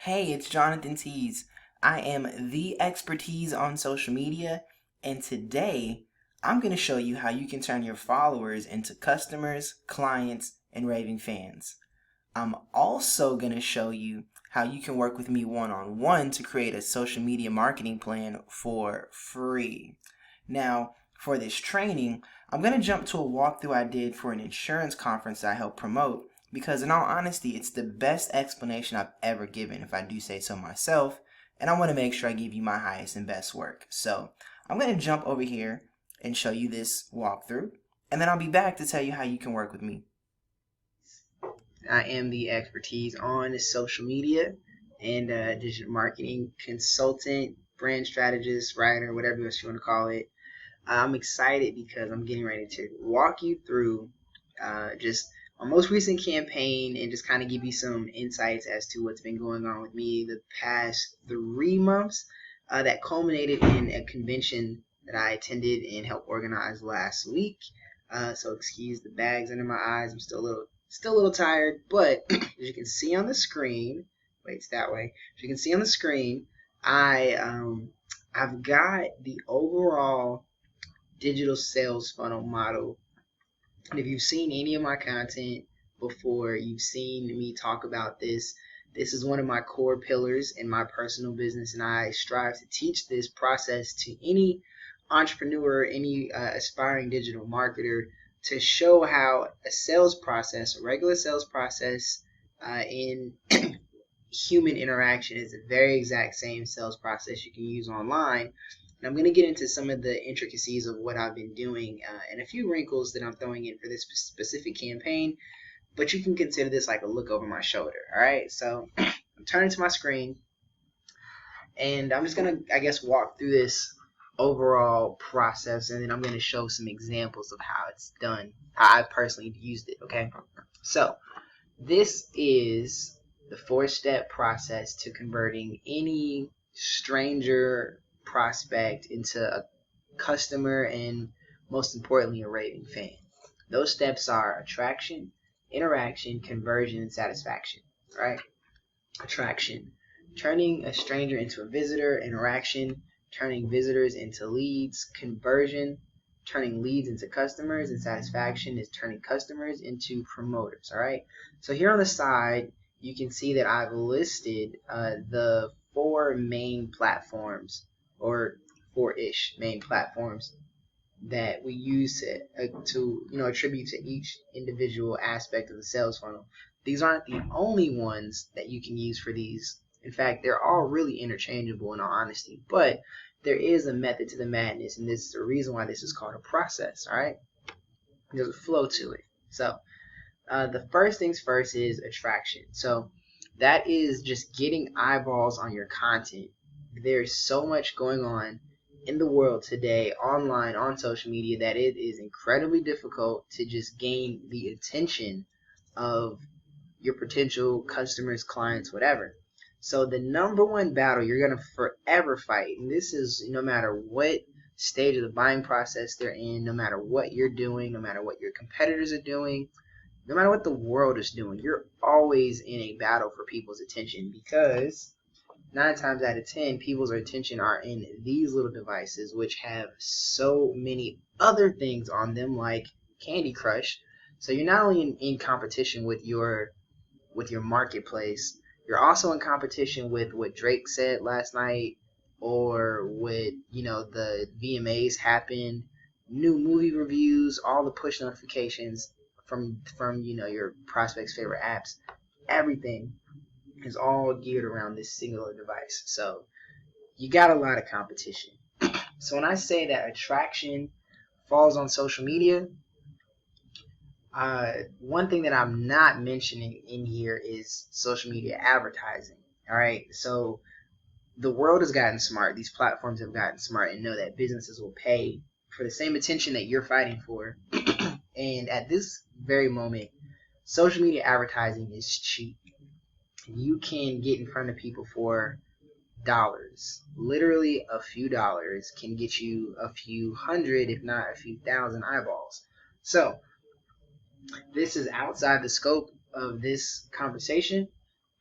Hey, it's Jonathan Tees. I am the expertise on social media, and today I'm going to show you how you can turn your followers into customers, clients, and raving fans. I'm also going to show you how you can work with me one-on-one to create a social media marketing plan for free. Now, for this training, I'm going to jump to a walkthrough I did for an insurance conference that I helped promote because, in all honesty, it's the best explanation I've ever given, if I do say so myself, and I want to make sure I give you my highest and best work. So I'm going to jump over here and show you this walkthrough, and then I'll be back to tell you how you can work with me. I am the expertise on social media and digital marketing consultant, brand strategist, writer, whatever else you want to call it. I'm excited because I'm getting ready to walk you through just my most recent campaign and just kind of give you some insights as to what's been going on with me the past 3 months that culminated in a convention that I attended and helped organize last week. So excuse the bags under my eyes. I'm still a little tired, but as you can see on the screen, wait, it's that way. As you can see on the screen, I've got the overall digital sales funnel model. And if you've seen any of my content before, you've seen me talk about this. This is one of my core pillars in my personal business, and I strive to teach this process to any entrepreneur, any aspiring digital marketer, to show how a sales process, a regular sales process in human interaction is the very exact same sales process you can use online. And I'm going to get into some of the intricacies of what I've been doing and a few wrinkles that I'm throwing in for this specific campaign, but you can consider this like a look over my shoulder. All right, so I'm turning to my screen and I'm just going to, I guess, walk through this overall process, and then I'm going to show some examples of how it's done, how I personally used it. Okay, so this is the 4-step process to converting any stranger prospect into a customer and, most importantly, a raving fan. Those steps are attraction, interaction, conversion, and satisfaction. Right? Attraction, turning a stranger into a visitor. Interaction, turning visitors into leads. Conversion, turning leads into customers. And satisfaction is turning customers into promoters. All right, so here on the side you can see that I've listed the 4 main platforms, or 4-ish main platforms, that we use to attribute to each individual aspect of the sales funnel. These aren't the only ones that you can use for these. In fact, they're all really interchangeable in all honesty, but there is a method to the madness, and this is the reason why this is called a process. All right, there's a flow to it. So the first things first is attraction. So that is just getting eyeballs on your content. There's so much going on in the world today, online, on social media, that it is incredibly difficult to just gain the attention of your potential customers, clients, whatever. So the number one battle you're going to forever fight, and this is no matter what stage of the buying process they're in, no matter what you're doing, no matter what your competitors are doing, no matter what the world is doing, you're always in a battle for people's attention, because 9 times out of 10, people's attention are in these little devices, which have so many other things on them, like Candy Crush. So you're not only in competition with your marketplace, you're also in competition with what Drake said last night, or what the VMAs happened, new movie reviews, all the push notifications from your prospects' favorite apps. Everything is all geared around this singular device. So you got a lot of competition. So when I say that attraction falls on social media, one thing that I'm not mentioning in here is social media advertising. All right, so the world has gotten smart. These platforms have gotten smart and know that businesses will pay for the same attention that you're fighting for. And at this very moment, social media advertising is cheap. You can get in front of people for dollars. Literally a few dollars can get you a few hundred, if not a few thousand eyeballs. So this is outside the scope of this conversation.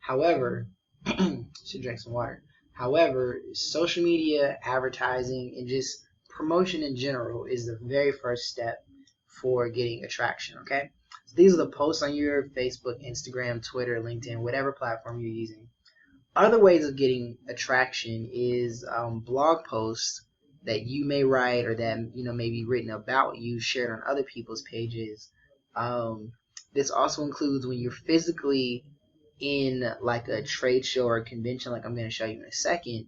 However, Should drink some water. However, social media advertising and just promotion in general is the very first step for getting attraction. Okay, so these are the posts on your Facebook, Instagram, Twitter, LinkedIn, whatever platform you're using. Other ways of getting attraction is blog posts that you may write or that may be written about you, shared on other people's pages. Um, this also includes when you're physically in like a trade show or a convention, like I'm going to show you in a second,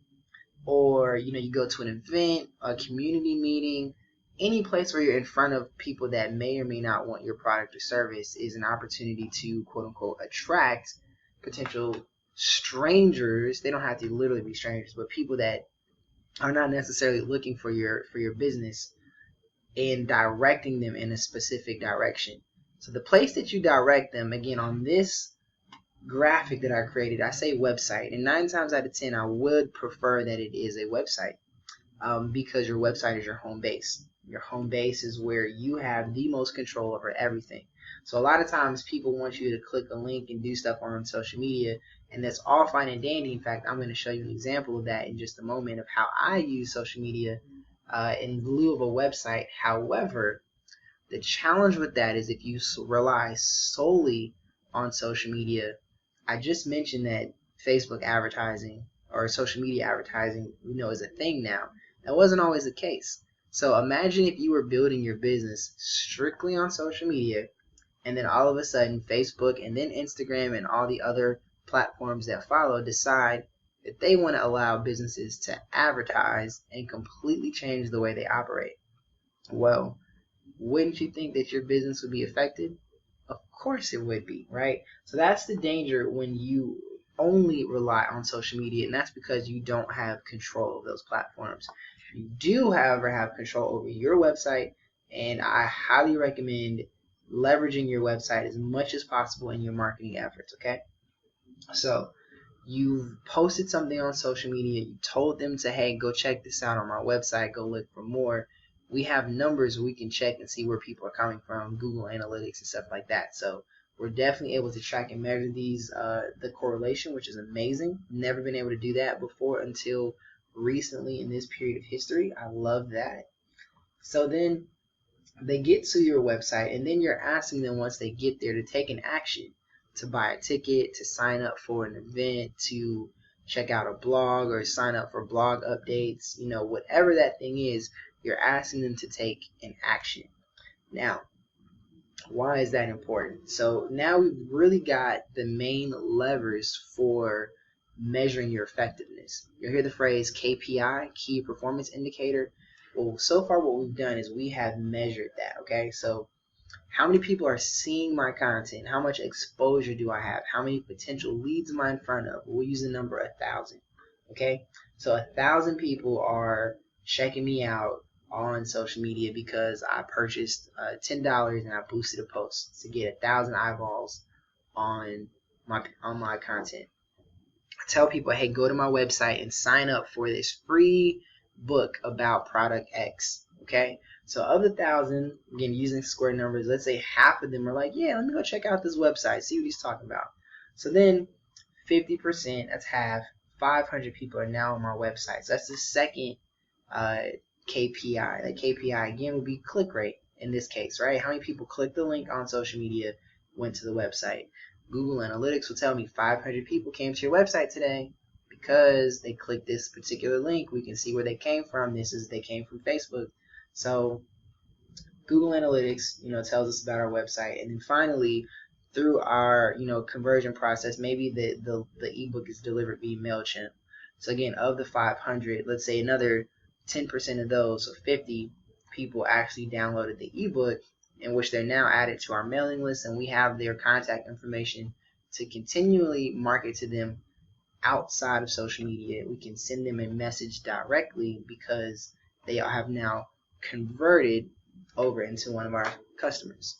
or you go to an event, a community meeting, any place where you're in front of people that may or may not want your product or service is an opportunity to quote unquote attract potential strangers. They don't have to literally be strangers, but people that are not necessarily looking for your business, and directing them in a specific direction. So the place that you direct them, again, on this graphic that I created, I say website, and 9 times out of 10 I would prefer that it is a website, because your website is your home base. Your home base is where you have the most control over everything. So a lot of times people want you to click a link and do stuff on social media, and that's all fine and dandy. In fact, I'm going to show you an example of that in just a moment of how I use social media in lieu of a website. However, the challenge with that is if you rely solely on social media. I just mentioned that Facebook advertising or social media advertising, is a thing now. That wasn't always the case. So imagine if you were building your business strictly on social media, and then all of a sudden Facebook and then Instagram and all the other platforms that follow decide that they want to allow businesses to advertise and completely change the way they operate. Well, wouldn't you think that your business would be affected? Of course it would be, right? So that's the danger when you only rely on social media, and that's because you don't have control of those platforms. You do, however, have control over your website, and I highly recommend leveraging your website as much as possible in your marketing efforts, okay? So you've posted something on social media, you told them to, hey, go check this out on my website, go look for more. We have numbers we can check and see where people are coming from, Google Analytics and stuff like that. So we're definitely able to track and measure these, the correlation, which is amazing. Never been able to do that before until recently in this period of history. I love that. So then they get to your website, and then you're asking them once they get there to take an action, to buy a ticket, to sign up for an event, to check out a blog or sign up for blog updates, whatever that thing is, you're asking them to take an action. Now, why is that important? So now we've really got the main levers for measuring your effectiveness. You'll hear the phrase KPI, key performance indicator. Well, so far what we've done is we have measured that, okay? So how many people are seeing my content? How much exposure do I have? How many potential leads am I in front of? We'll use the number 1,000, okay? So 1,000 people are checking me out on social media because I purchased $10 and I boosted a post to get 1,000 eyeballs on my content. I tell people, hey, go to my website and sign up for this free book about product X. Okay, so of the 1,000, again using square numbers, let's say half of them are like, yeah, let me go check out this website, see what he's talking about. So then 50%, that's half, 500 people are now on my website. So that's the second KPI. That KPI again would be click rate in this case, right? How many people clicked the link on social media, went to the website. Google Analytics will tell me 500 people came to your website today because they clicked this particular link. We can see where they came from. They came from Facebook. So Google Analytics, tells us about our website. And then finally, through our, conversion process, maybe the ebook is delivered via MailChimp. So again, of the 500, let's say another 10% of those, so 50 people actually downloaded the ebook, in which they're now added to our mailing list, and we have their contact information to continually market to them outside of social media. We can send them a message directly because they have now converted over into one of our customers.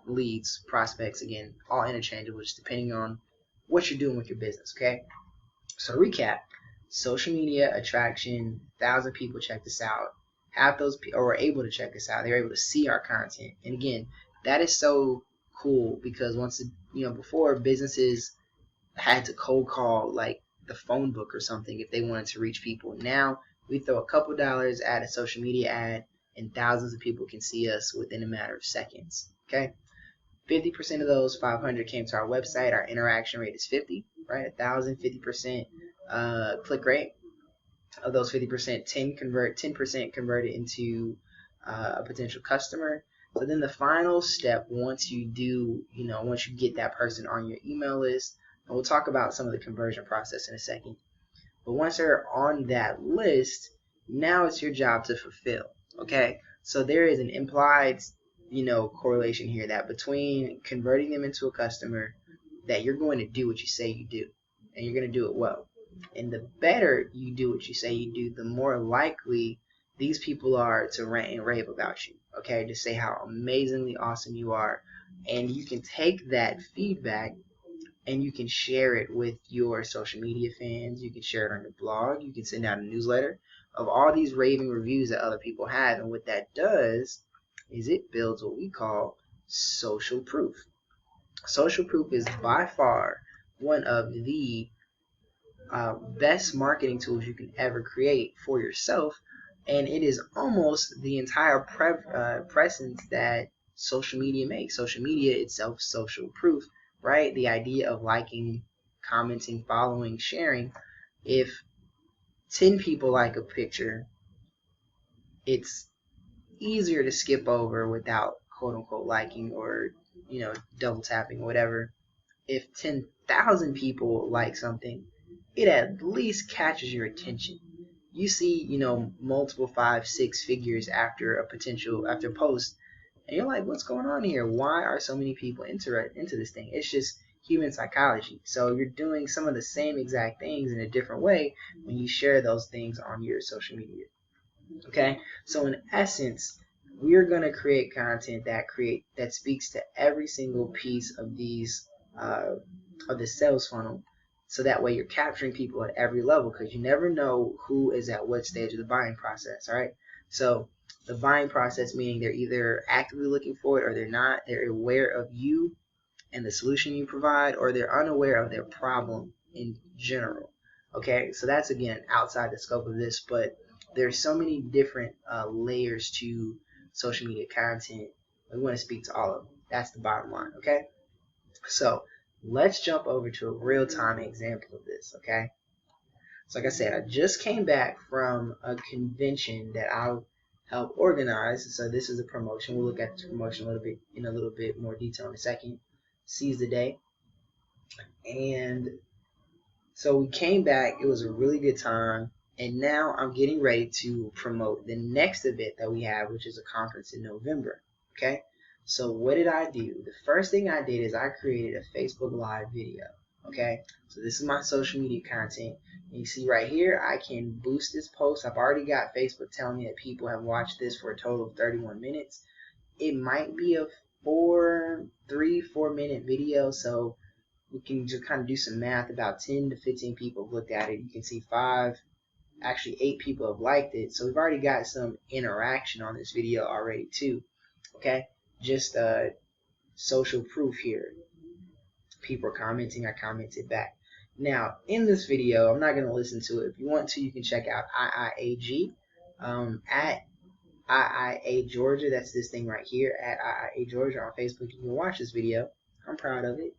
Leads, prospects, again, all interchangeable, just depending on what you're doing with your business, okay? So to recap, social media attraction, 1,000 people check this out. Half those people are able to check this out. They're able to see our content. And again, that is so cool because before businesses had to cold call like the phone book or something if they wanted to reach people. Now we throw a couple dollars at a social media ad and thousands of people can see us within a matter of seconds. Okay. 50% of those 500 came to our website. Our interaction rate is 50, right? 1,050% click rate. Of those 50%, 10% converted into a potential customer. So then the final step, once you get that person on your email list, and we'll talk about some of the conversion process in a second. But once they're on that list, now it's your job to fulfill. Okay, so there is an implied, correlation here that between converting them into a customer, that you're going to do what you say you do, and you're going to do it well. And the better you do what you say you do, the more likely these people are to rant and rave about you. Okay, to say how amazingly awesome you are, and you can take that feedback and you can share it with your social media fans. You can share it on your blog. You can send out a newsletter of all these raving reviews that other people have. And what that does is it builds what we call social proof. Social proof is by far one of the best marketing tools you can ever create for yourself. And it is almost the entire presence that social media makes. Social media itself, social proof, right? The idea of liking, commenting, following, sharing. If 10 people like a picture, it's easier to skip over without quote unquote liking or, double tapping, whatever. If 10,000 people like something, it at least catches your attention. You see, multiple 5, 6 figures after a post, and you're like, what's going on here? Why are so many people into this thing? It's just human psychology. So you're doing some of the same exact things in a different way when you share those things on your social media. Okay, so in essence, we're gonna create content that speaks to every single piece of these of the sales funnel, so that way you're capturing people at every level, because you never know who is at what stage of the buying process. All right, so the buying process, meaning they're either actively looking for it or they're not. They're aware of you and the solution you provide, or they're unaware of their problem in general. Okay, so that's again outside the scope of this, but there's so many different layers to social media content. We want to speak to all of them. That's the bottom line. Okay, so let's jump over to a real-time example of this. Okay, so like I said, I just came back from a convention that I helped organize. So this is a promotion. We'll look at the promotion a little bit more detail in a second. Seize the day. And so we came back. It was a really good time. And now I'm getting ready to promote the next event that we have, which is a conference in November. Okay, so what did I do? The first thing I did is I created a Facebook Live video. Okay, so this is my social media content. And you see right here, I can boost this post. I've already got Facebook telling me that people have watched this for a total of 31 minutes. It might be a 4 minute video, so we can just kind of do some math. About 10 to 15 people have looked at it. You can see 8 people have liked it. So we've already got some interaction on this video already too. Okay, just social proof here. People are commenting, I commented back. Now in this video, I'm not going to listen to it. If you want to, you can check out IIAG at IIA Georgia. That's this thing right here, at IIA Georgia on Facebook. You can watch this video. I'm proud of it.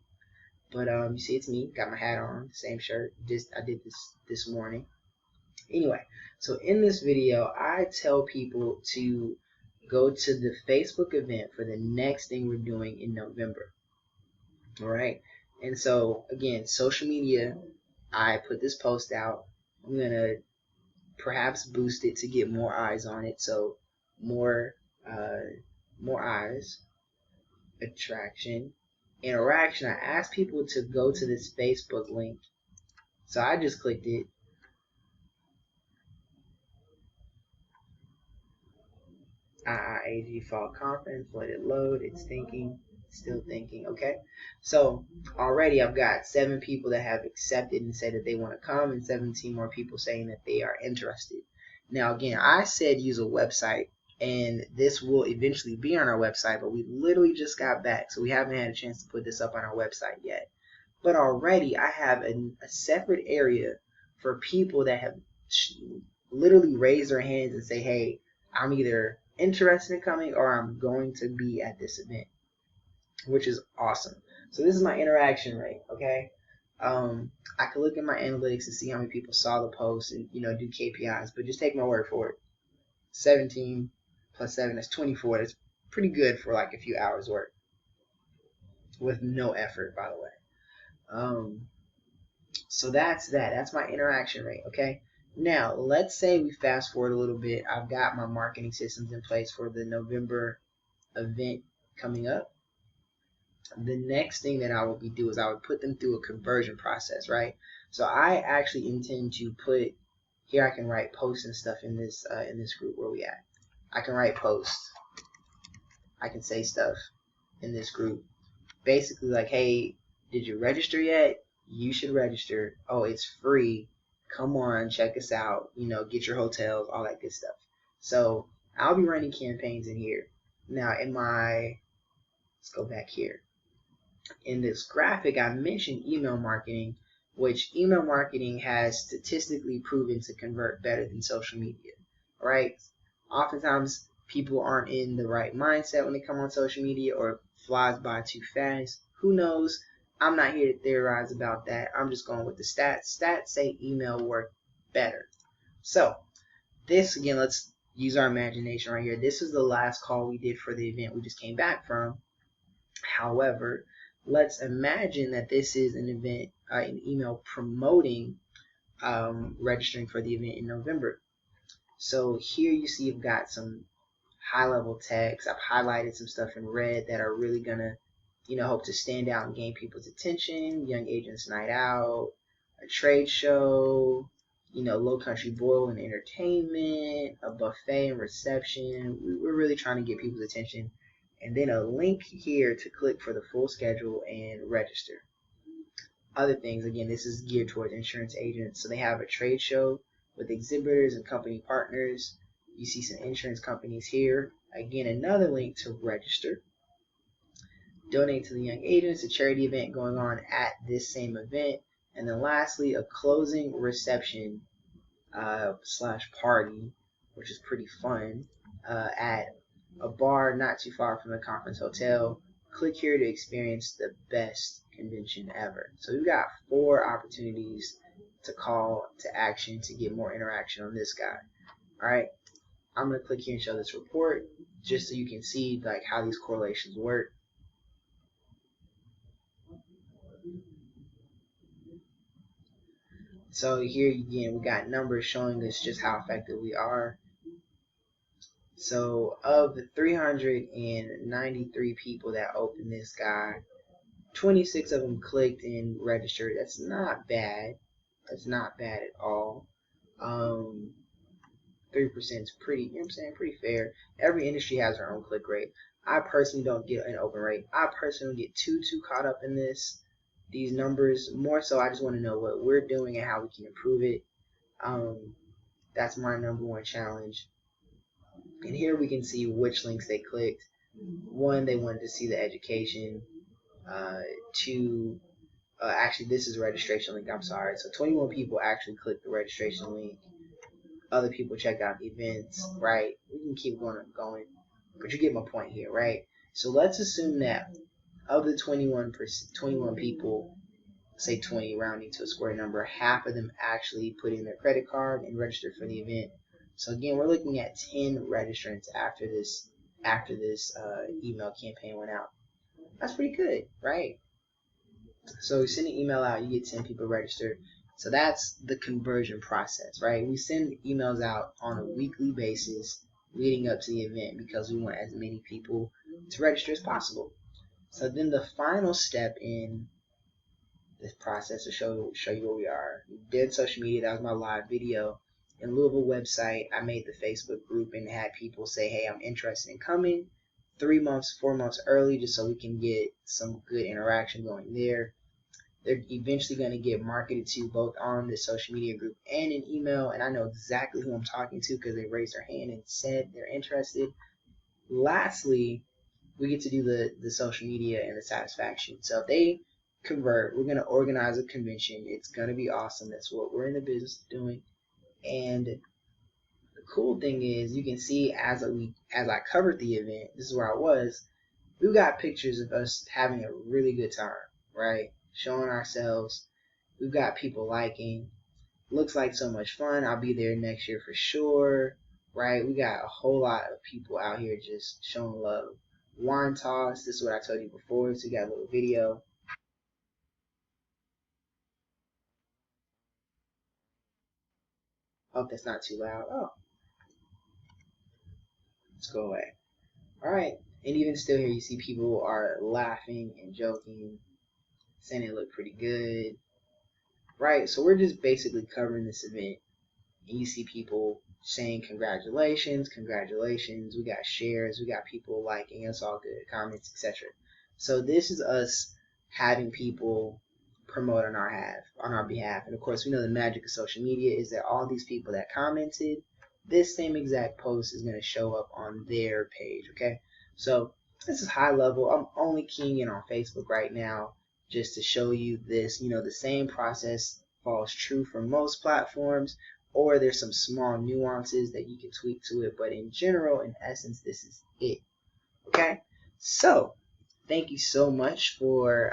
But you see, it's me. Got my hat on, same shirt. I did this morning. Anyway, so in this video, I tell people to go to the Facebook event for the next thing we're doing in November. All right. And so again, social media, I put this post out. I'm going to perhaps boost it to get more eyes on it. So more eyes, attraction, interaction. I asked people to go to this Facebook link. So I just clicked it. IIAG Fall Conference, let it load. It's thinking, still thinking. Okay, so already I've got 7 people that have accepted and said that they want to come, and 17 more people saying that they are interested. Now again, I said use a website, and this will eventually be on our website, but we literally just got back, so we haven't had a chance to put this up on our website yet. But already I have a separate area for people that have literally raised their hands and say, hey, I'm either interested in coming or I'm going to be at this event, which is awesome. So this is my interaction rate, okay? I can look at my analytics and see how many people saw the post and, do KPIs, but just take my word for it. 17 plus 7, that's 24. That's pretty good for like a few hours work with no effort, by the way. So that's that. That's my interaction rate, okay? Now, let's say we fast forward a little bit. I've got my marketing systems in place for the November event coming up. The next thing that I would do is I would put them through a conversion process, right? So I actually intend to put here. I can write posts and stuff in this group where we at. I can write posts. I can say stuff in this group, basically like, hey, did you register yet? You should register. Oh, it's free. Come on, check us out. Get your hotels, all that good stuff. So I'll be running campaigns in here. Now let's go back here. In this graphic, I mentioned email marketing, which email marketing has statistically proven to convert better than social media, right? Oftentimes, people aren't in the right mindset when they come on social media, or it flies by too fast. Who knows? I'm not here to theorize about that. I'm just going with the stats. Stats say email work better. So this, again, let's use our imagination right here. This is the last call we did for the event we just came back from. However, let's imagine that this is an event, an email promoting registering for the event in November. So here you see you've got some high-level text. I've highlighted some stuff in red that are really going to, hope to stand out and gain people's attention. Young Agents Night Out, a trade show, Low Country Boil and entertainment, a buffet and reception. We're really trying to get people's attention. And then a link here to click for the full schedule and register. Other things, again, this is geared towards insurance agents. So they have a trade show with exhibitors and company partners. You see some insurance companies here. Again, another link to register. Donate to the young agents, a charity event going on at this same event. And then lastly, a closing reception slash party, which is pretty fun, at a bar not too far from the conference hotel. Click here to experience the best convention ever. So we've got 4 opportunities to call to action to get more interaction on this guy. All right, I'm going to click here and show this report just so you can see like how these correlations work. So here again, we got numbers showing us just how effective we are. So of the 393 people that opened this guy, 26 of them clicked and registered. That's not bad. That's not bad at all. 3% is pretty, pretty fair. Every industry has their own click rate. I personally don't get an open rate. I personally don't get too caught up in these numbers. More so, I just want to know what we're doing and how we can improve it. That's my #1 challenge. And here we can see which links they clicked. 1, they wanted to see the education. 2, actually this is a registration link, I'm sorry. So 21 people actually clicked the registration link. Other people checked out the events, right? We can keep going, but you get my point here, right? So let's assume that of the 21 people, say 20, rounding to a square number, half of them actually put in their credit card and registered for the event. So again, we're looking at 10 registrants after this email campaign went out. That's pretty good, right? So we send an email out, you get 10 people registered. So that's the conversion process, right? We send emails out on a weekly basis leading up to the event because we want as many people to register as possible. So then the final step in this process to show you where we are. We did social media. That was my live video. In Louisville website, I made the Facebook group and had people say, hey, I'm interested in coming 3 months, 4 months early just so we can get some good interaction going there. They're eventually going to get marketed to both on the social media group and an email, and I know exactly who I'm talking to because they raised their hand and said they're interested. Lastly, we get to do the social media and the satisfaction. So if they convert. We're going to organize a convention. It's going to be awesome. That's what we're in the business of doing. And the cool thing is, you can see as I covered the event, this is where I was. We got pictures of us having a really good time, right? Showing ourselves. We've got people liking. Looks like so much fun. I'll be there next year for sure, right? We got a whole lot of people out here just showing love. Wine toss. This is what I told you before. So you got a little video. Hope that's not too loud. Oh, let's go away. All right. And even still here, you see people are laughing and joking, saying it looked pretty good, right? So we're just basically covering this event. And you see people saying congratulations, congratulations. We got shares, we got people liking, it's all good, comments, etc. So this is us having people promote on our behalf. And of course, we know the magic of social media is that all these people that commented, this same exact post is going to show up on their page. Okay, so this is high level. I'm only keying in on Facebook right now just to show you this. The same process falls true for most platforms, or there's some small nuances that you can tweak to it, but in general, in essence, this is it. Okay, so thank you so much for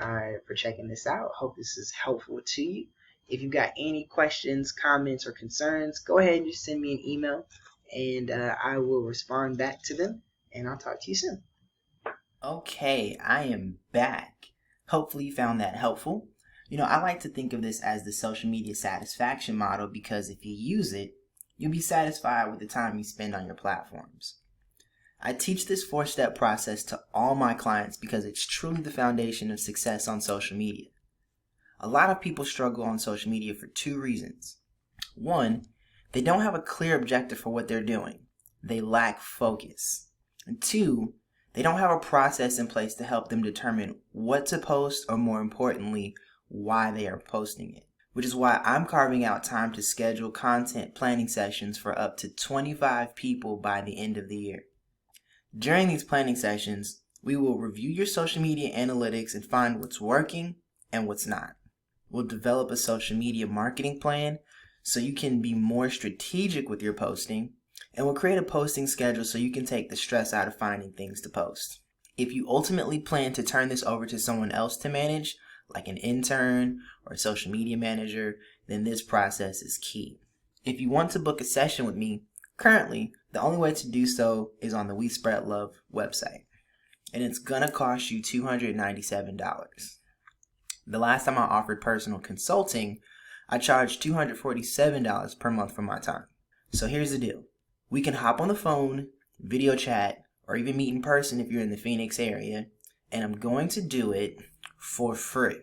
checking this out. Hope this is helpful to you. If you've got any questions, comments, or concerns, go ahead and just send me an email, and I will respond back to them, and I'll talk to you soon. Okay, I am back. Hopefully you found that helpful. I like to think of this as the social media satisfaction model because if you use it, you'll be satisfied with the time you spend on your platforms. I teach this 4-step process to all my clients because it's truly the foundation of success on social media. A lot of people struggle on social media for 2 reasons. 1, they don't have a clear objective for what they're doing. They lack focus. And 2, they don't have a process in place to help them determine what to post, or more importantly, why they are posting it. Which is why I'm carving out time to schedule content planning sessions for up to 25 people by the end of the year. During these planning sessions, we will review your social media analytics and find what's working and what's not. We'll develop a social media marketing plan so you can be more strategic with your posting, and we'll create a posting schedule so you can take the stress out of finding things to post. If you ultimately plan to turn this over to someone else to manage, like an intern or a social media manager, then this process is key. If you want to book a session with me, currently, the only way to do so is on the We Spread Love website, and it's gonna cost you $297. The last time I offered personal consulting, I charged $247 per month for my time. So here's the deal. We can hop on the phone, video chat, or even meet in person if you're in the Phoenix area, and I'm going to do it for free.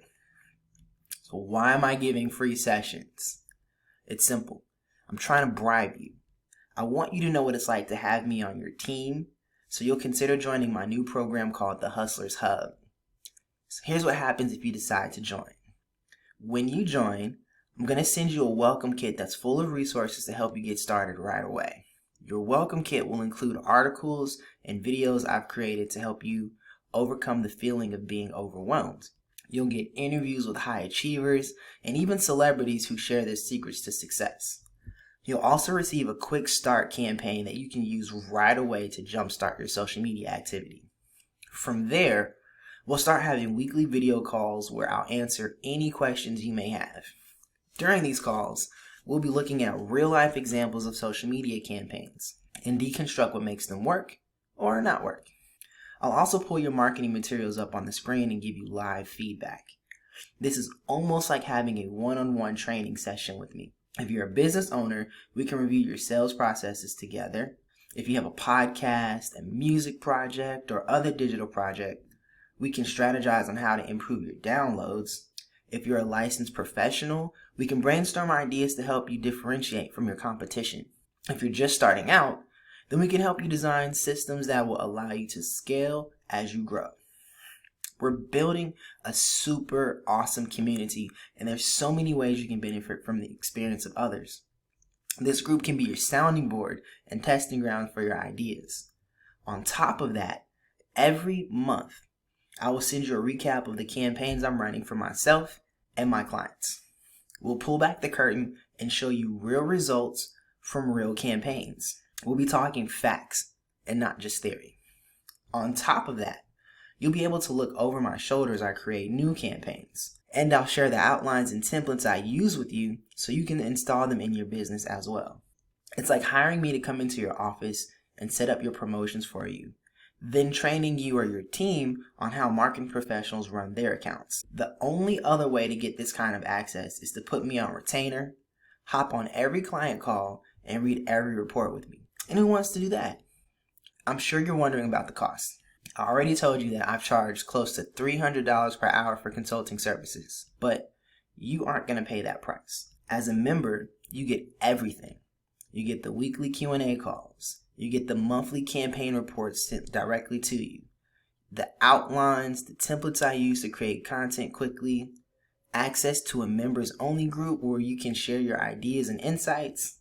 So why am I giving free sessions? It's simple. I'm trying to bribe you. I want you to know what it's like to have me on your team, so you'll consider joining my new program called the Hustlers Hub. So here's what happens if you decide to join. When you join, I'm going to send you a welcome kit that's full of resources to help you get started right away. Your welcome kit will include articles and videos I've created to help you overcome the feeling of being overwhelmed. You'll get interviews with high achievers and even celebrities who share their secrets to success. You'll also receive a quick start campaign that you can use right away to jumpstart your social media activity. From there, we'll start having weekly video calls where I'll answer any questions you may have. During these calls, we'll be looking at real-life examples of social media campaigns and deconstruct what makes them work or not work. I'll also pull your marketing materials up on the screen and give you live feedback. This is almost like having a one-on-one training session with me. If you're a business owner, we can review your sales processes together. If you have a podcast, a music project, or other digital project, we can strategize on how to improve your downloads. If you're a licensed professional, we can brainstorm ideas to help you differentiate from your competition. If you're just starting out, then we can help you design systems that will allow you to scale as you grow. We're building a super awesome community, and there's so many ways you can benefit from the experience of others. This group can be your sounding board and testing ground for your ideas. On top of that, every month, I will send you a recap of the campaigns I'm running for myself and my clients. We'll pull back the curtain and show you real results from real campaigns. We'll be talking facts and not just theory. On top of that, you'll be able to look over my shoulder as I create new campaigns. And I'll share the outlines and templates I use with you so you can install them in your business as well. It's like hiring me to come into your office and set up your promotions for you, then training you or your team on how marketing professionals run their accounts. The only other way to get this kind of access is to put me on retainer, hop on every client call, and read every report with me. And who wants to do that? I'm sure you're wondering about the cost. I already told you that I've charged close to $300 per hour for consulting services, but you aren't going to pay that price. As a member, you get everything. You get the weekly Q&A calls. You get the monthly campaign reports sent directly to you, the outlines, the templates I use to create content quickly, access to a members only group where you can share your ideas and insights,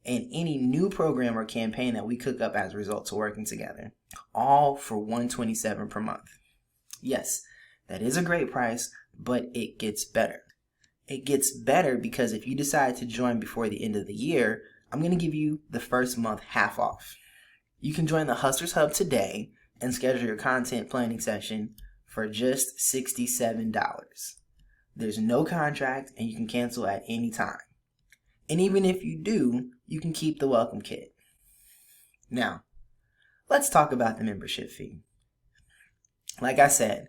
and any new program or campaign that we cook up as a result of working together, all for $127 per month. Yes, that is a great price, but it gets better. It gets better because if you decide to join before the end of the year, I'm going to give you the first month half off. You can join the Hustlers Hub today and schedule your content planning session for just $67. There's no contract and you can cancel at any time. And even if you do, you can keep the welcome kit. Now, let's talk about the membership fee. Like I said,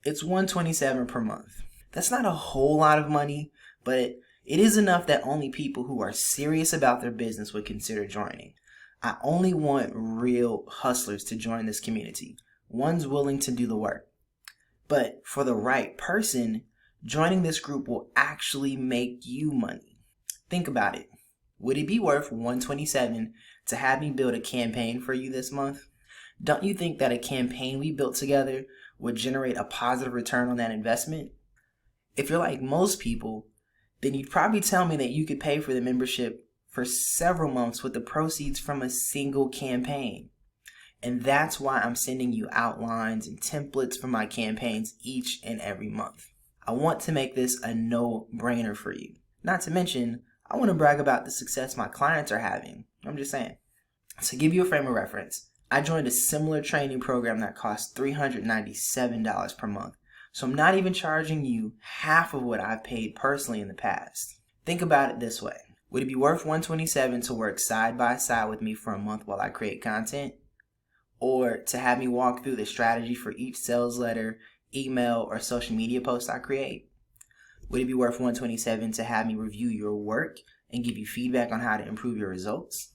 it's $127 per month. That's not a whole lot of money, but it is enough that only people who are serious about their business would consider joining. I only want real hustlers to join this community, ones willing to do the work. But for the right person, joining this group will actually make you money. Think about it. Would it be worth $127 to have me build a campaign for you this month? Don't you think that a campaign we built together would generate a positive return on that investment? If you're like most people, then you'd probably tell me that you could pay for the membership for several months with the proceeds from a single campaign. And that's why I'm sending you outlines and templates for my campaigns each and every month. I want to make this a no-brainer for you. Not to mention, I want to brag about the success my clients are having. I'm just saying. To give you a frame of reference, I joined a similar training program that cost $397 per month. So I'm not even charging you half of what I've paid personally in the past. Think about it this way. Would it be worth $127 to work side by side with me for a month while I create content? Or to have me walk through the strategy for each sales letter, email, or social media post I create? Would it be worth $127 to have me review your work and give you feedback on how to improve your results?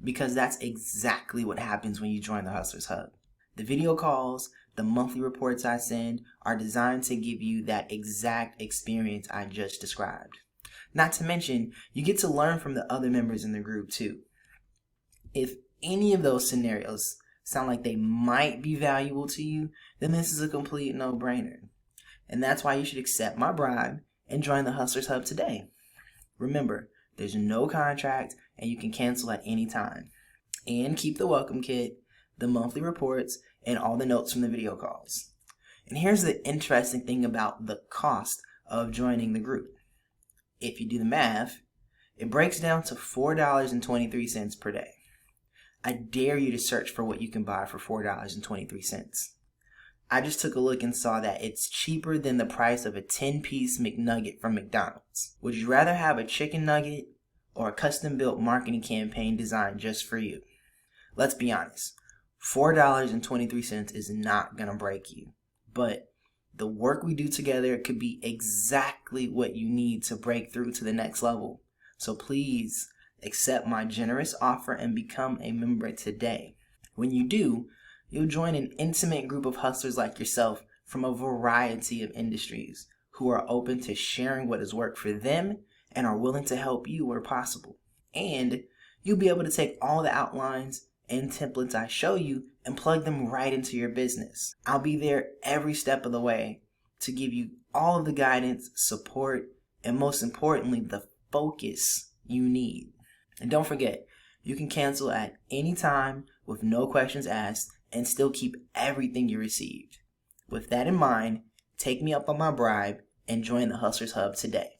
Because that's exactly what happens when you join the Hustlers Hub. The video calls, the monthly reports I send are designed to give you that exact experience I just described. Not to mention, you get to learn from the other members in the group too. If any of those scenarios sound like they might be valuable to you, then this is a complete no-brainer. And that's why you should accept my bribe and join the Hustlers Hub today. Remember, there's no contract and you can cancel at any time. And keep the welcome kit, the monthly reports, and all the notes from the video calls. And here's the interesting thing about the cost of joining the group. If you do the math, it breaks down to $4.23 per day. I dare you to search for what you can buy for $4.23. I just took a look and saw that it's cheaper than the price of a 10-piece McNugget from McDonald's. Would you rather have a chicken nugget or a custom-built marketing campaign designed just for you? Let's be honest. $4.23 is not going to break you. But the work we do together could be exactly what you need to break through to the next level. So please accept my generous offer and become a member today. When you do, you'll join an intimate group of hustlers like yourself from a variety of industries who are open to sharing what has worked for them and are willing to help you where possible. And you'll be able to take all the outlines and templates I show you and plug them right into your business. I'll be there every step of the way to give you all of the guidance, support, and most importantly, the focus you need. And don't forget, you can cancel at any time with no questions asked and still keep everything you received. With that in mind, take me up on my bribe and join the Hustlers Hub today.